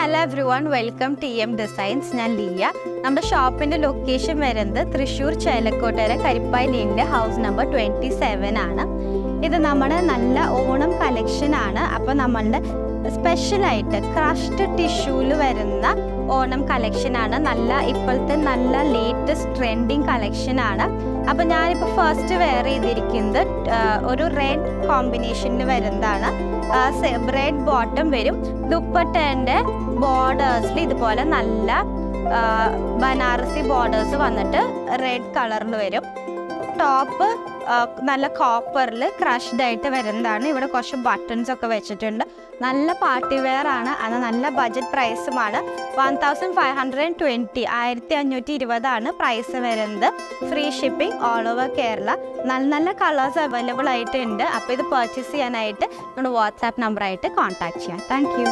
Hello every one, welcome TM designs. ഞാൻ ലിയ. നമ്മുടെ ഷോപ്പിൻ്റെ ലൊക്കേഷൻ വരുന്നത് തൃശ്ശൂർ ചേലക്കോട്ടര കരിപ്പായി ലീനിൻ്റെ ഹൗസ് നമ്പർ 27 ആണ്. ഇത് നമ്മുടെ നല്ല ഓണം കളക്ഷനാണ്. അപ്പോൾ നമ്മളുടെ സ്പെഷ്യലായിട്ട് ക്രഷ്ഡ് ടിഷ്യൂല് വരുന്ന ഓണം കളക്ഷനാണ്. ഇപ്പോഴത്തെ നല്ല ലേറ്റസ്റ്റ് ട്രെൻഡിങ് കളക്ഷനാണ്. അപ്പോൾ ഞാനിപ്പോൾ ഫസ്റ്റ് വെയർ ചെയ്തിരിക്കുന്നത് ഒരു റെഡ് കോമ്പിനേഷനിൽ വരുന്നതാണ്. റെഡ് ബോട്ടം വരും. ദുപ്പട്ടേൻ്റെ ബോർഡേഴ്സിൽ ഇതുപോലെ നല്ല ബനാറസി ബോർഡേഴ്സ് വന്നിട്ട് റെഡ് കളറിൽ വരും. ടോപ്പ് നല്ല കോപ്പറിൽ ക്രഷ്ഡ് ആയിട്ട് വരുന്നതാണ്. ഇവിടെ കുറച്ച് ബട്ടൺസ് ഒക്കെ വെച്ചിട്ടുണ്ട്. നല്ല പാർട്ടി വെയർ ആണ്. അത് നല്ല ബഡ്ജറ്റ് പ്രൈസുമാണ്. 1520 1520 പ്രൈസ് വരുന്നത്. Free shipping all over Kerala. നല്ല കളേഴ്സ് അവൈലബിൾ ആയിട്ടുണ്ട്. അപ്പോൾ ഇത് പർച്ചേസ് ചെയ്യാനായിട്ട് നമ്മുടെ വാട്സാപ്പ് നമ്പറായിട്ട് കോൺടാക്ട് ചെയ്യാം. Thank you.